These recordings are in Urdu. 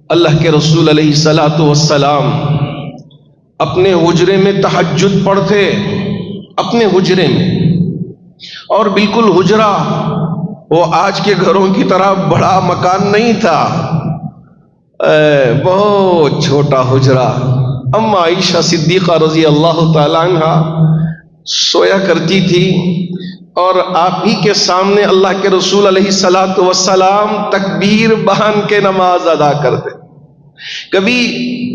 اللہ کے رسول علیہ الصلاۃ والسلام اپنے حجرے میں تہجد پڑھتے، اپنے حجرے میں، اور بالکل حجرہ وہ آج کے گھروں کی طرح بڑا مکان نہیں تھا، بہت چھوٹا حجرہ۔ اما عائشہ صدیقہ رضی اللہ تعالی عنہ سویا کرتی تھی اور آپ ہی کے سامنے اللہ کے رسول علیہ الصلاۃ والسلام تکبیر بہان کے نماز ادا کرتے۔ کبھی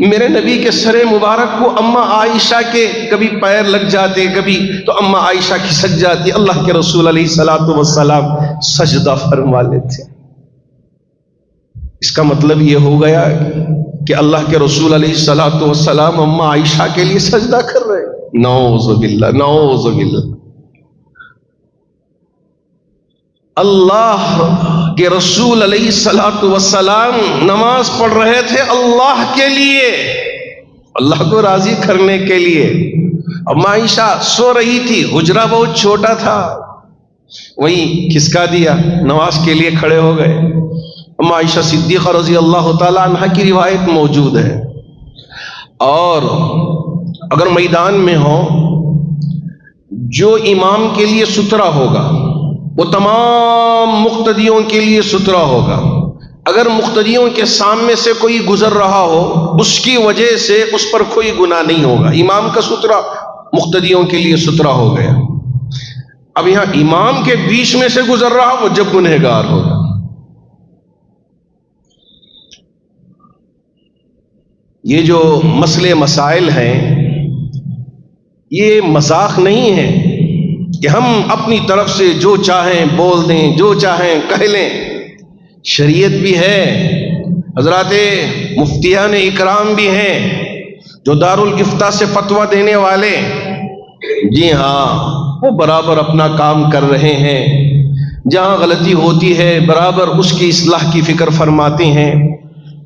میرے نبی کے سر مبارک کو اما عائشہ کے کبھی پیر لگ جاتے، کبھی تو اما عائشہ کھسک جاتی، اللہ کے رسول علیہ الصلاۃ والسلام سجدہ فرما لیتے۔ اس کا مطلب یہ ہو گیا کہ اللہ کے رسول علیہ الصلاۃ والسلام اما عائشہ کے لیے سجدہ کر رہے ہیں۔ نعوذ باللہ، نعوذ باللہ۔ اللہ کہ رسول علیہ الصلاۃ والسلام نماز پڑھ رہے تھے اللہ کے لیے، اللہ کو راضی کرنے کے لیے۔ اما عائشہ سو رہی تھی، حجرہ بہت چھوٹا تھا، وہیں کھسکا دیا، نماز کے لیے کھڑے ہو گئے۔ اما عائشہ صدیقہ رضی اللہ تعالی عنہ کی روایت موجود ہے۔ اور اگر میدان میں ہو، جو امام کے لیے سترا ہوگا وہ تمام مقتدیوں کے لیے سترا ہوگا۔ اگر مقتدیوں کے سامنے سے کوئی گزر رہا ہو، اس کی وجہ سے اس پر کوئی گناہ نہیں ہوگا۔ امام کا سترا مقتدیوں کے لیے سترا ہو گیا۔ اب یہاں امام کے بیچ میں سے گزر رہا وہ جب گنہگار ہوگا۔ یہ جو مسئلے مسائل ہیں یہ مذاق نہیں ہے کہ ہم اپنی طرف سے جو چاہیں بول دیں، جو چاہیں کہہ لیں۔ شریعت بھی ہے، حضرات مفتیان اکرام بھی ہیں جو دارالافتاء سے فتویٰ دینے والے، جی ہاں وہ برابر اپنا کام کر رہے ہیں۔ جہاں غلطی ہوتی ہے برابر اس کی اصلاح کی فکر فرماتے ہیں۔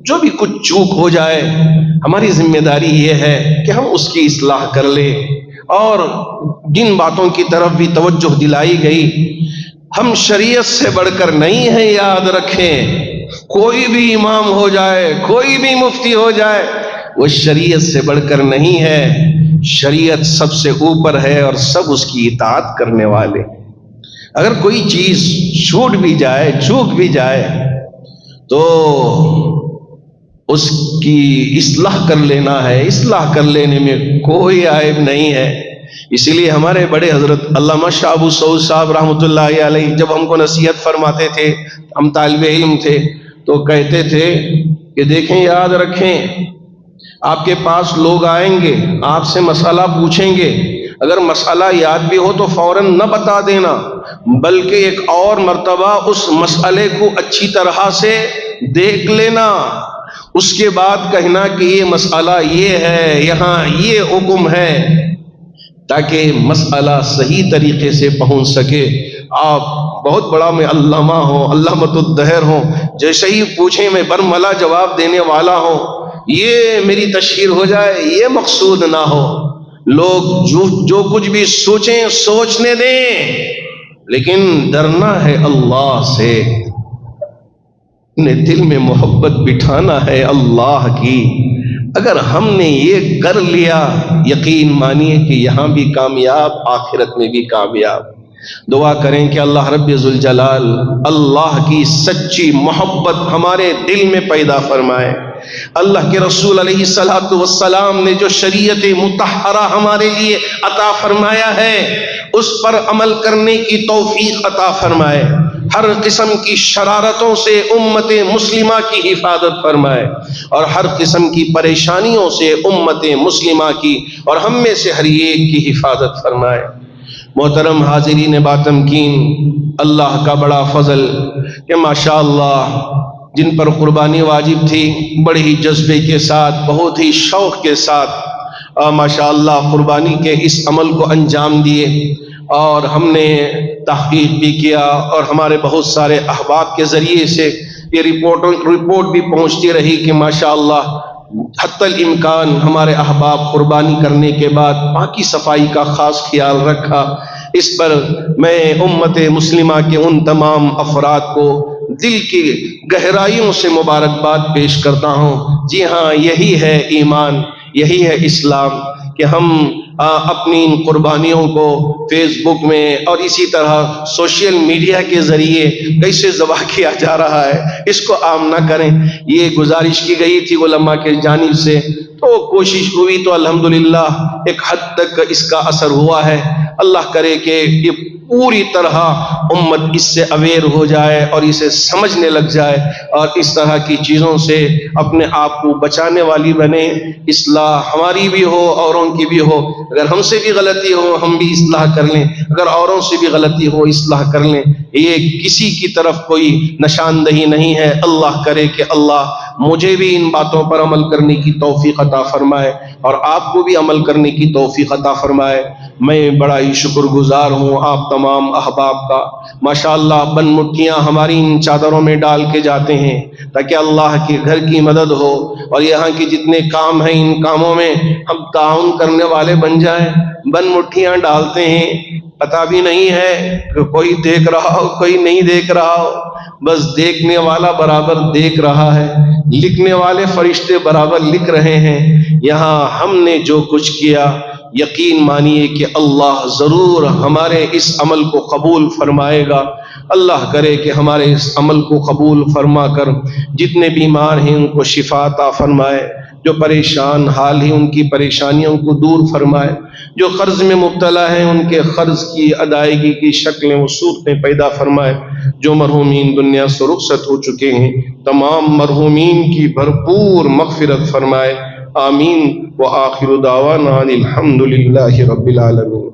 جو بھی کچھ چوک ہو جائے ہماری ذمہ داری یہ ہے کہ ہم اس کی اصلاح کر لیں، اور جن باتوں کی طرف بھی توجہ دلائی گئی، ہم شریعت سے بڑھ کر نہیں ہیں، یاد رکھیں۔ کوئی بھی امام ہو جائے، کوئی بھی مفتی ہو جائے، وہ شریعت سے بڑھ کر نہیں ہے۔ شریعت سب سے اوپر ہے اور سب اس کی اطاعت کرنے والے۔ اگر کوئی چیز چھوٹ بھی جائے، چوک بھی جائے، تو اس کی اصلاح کر لینا ہے، اصلاح کر لینے میں کوئی عیب نہیں ہے۔ اسی لیے ہمارے بڑے حضرت علامہ شاہ ابو سعود صاحب رحمۃ اللہ علیہ جب ہم کو نصیحت فرماتے تھے، ہم طالب علم تھے، تو کہتے تھے کہ دیکھیں، یاد رکھیں، آپ کے پاس لوگ آئیں گے، آپ سے مسئلہ پوچھیں گے، اگر مسئلہ یاد بھی ہو تو فوراً نہ بتا دینا، بلکہ ایک اور مرتبہ اس مسئلے کو اچھی طرح سے دیکھ لینا، اس کے بعد کہنا کہ یہ مسئلہ یہ ہے، یہاں یہ حکم ہے، تاکہ مسئلہ صحیح طریقے سے پہنچ سکے۔ آپ بہت بڑا میں علامہ ہوں، علامۃ الدہر ہوں، جیسے ہی پوچھیں میں برملا جواب دینے والا ہوں، یہ میری تشہیر ہو جائے، یہ مقصود نہ ہو۔ لوگ جو کچھ بھی سوچیں سوچنے دیں، لیکن ڈرنا ہے اللہ سے، اپنے دل میں محبت بٹھانا ہے اللہ کی۔ اگر ہم نے یہ کر لیا، یقین مانیے کہ یہاں بھی کامیاب، آخرت میں بھی کامیاب۔ دعا کریں کہ اللہ رب ذوالجلال اللہ کی سچی محبت ہمارے دل میں پیدا فرمائے۔ اللہ کے رسول علیہ الصلاۃ والسلام نے جو شریعت مطہرہ ہمارے لیے عطا فرمایا ہے، اس پر عمل کرنے کی توفیق عطا فرمائے۔ ہر قسم کی شرارتوں سے امت مسلمہ کی حفاظت فرمائے، اور ہر قسم کی پریشانیوں سے امت مسلمہ کی اور ہم میں سے ہر ایک کی حفاظت فرمائے۔ محترم حاضرین باتمکین، اللہ کا بڑا فضل کہ ماشاءاللہ جن پر قربانی واجب تھی بڑے ہی جذبے کے ساتھ، بہت ہی شوق کے ساتھ ماشاءاللہ قربانی کے اس عمل کو انجام دیے، اور ہم نے تحقیق بھی کیا، اور ہمارے بہت سارے احباب کے ذریعے سے یہ رپورٹ بھی پہنچتی رہی کہ ماشاءاللہ حتی الامکان ہمارے احباب قربانی کرنے کے بعد باقی صفائی کا خاص خیال رکھا۔ اس پر میں امت مسلمہ کے ان تمام افراد کو دل کی گہرائیوں سے مبارکباد پیش کرتا ہوں۔ جی ہاں، یہی ہے ایمان، یہی ہے اسلام، کہ ہم اپنی ان قربانیوں کو فیس بک میں اور اسی طرح سوشل میڈیا کے ذریعے کیسے ذبح کیا جا رہا ہے، اس کو عام نہ کریں۔ یہ گزارش کی گئی تھی علماء کے جانب سے، تو کوشش ہوئی تو الحمدللہ ایک حد تک اس کا اثر ہوا ہے۔ اللہ کرے کہ یہ پوری طرح امت اس سے اویئر ہو جائے اور اسے سمجھنے لگ جائے اور اس طرح کی چیزوں سے اپنے آپ کو بچانے والی بنے۔ اصلاح ہماری بھی ہو، اوروں کی بھی ہو، اگر ہم سے بھی غلطی ہو ہم بھی اصلاح کر لیں، اگر اوروں سے بھی غلطی ہو اصلاح کر لیں۔ یہ کسی کی طرف کوئی نشاندہی نہیں ہے۔ اللہ کرے کہ اللہ مجھے بھی ان باتوں پر عمل کرنے کی توفیق عطا فرمائے اور آپ کو بھی عمل کرنے کی توفیق عطا فرمائے۔ میں بڑا ہی شکر گزار ہوں آپ تمام احباب کا۔ ماشاءاللہ بن مٹھیاں ہماری ان چادروں میں ڈال کے جاتے ہیں تاکہ اللہ کے گھر کی مدد ہو، اور یہاں کے جتنے کام ہیں ان کاموں میں ہم تعاون کرنے والے بن جائیں۔ بن مٹھیاں ڈالتے ہیں، پتہ بھی نہیں ہے کہ کوئی دیکھ رہا ہو کوئی نہیں دیکھ رہا ہو، بس دیکھنے والا برابر دیکھ رہا ہے، لکھنے والے فرشتے برابر لکھ رہے ہیں۔ یہاں ہم نے جو کچھ کیا یقین مانیے کہ اللہ ضرور ہمارے اس عمل کو قبول فرمائے گا۔ اللہ کرے کہ ہمارے اس عمل کو قبول فرما کر جتنے بیمار ہیں ان کو شفا عطا فرمائے، جو پریشان حال ہیں ان کی پریشانیوں کو دور فرمائے، جو قرض میں مبتلا ہیں ان کے قرض کی ادائیگی کی شکلیں و صورتیں پیدا فرمائے، جو مرحومین دنیا سے رخصت ہو چکے ہیں تمام مرحومین کی بھرپور مغفرت فرمائے۔ آمین۔ وآخر دعوانا الحمد للہ رب العالمین۔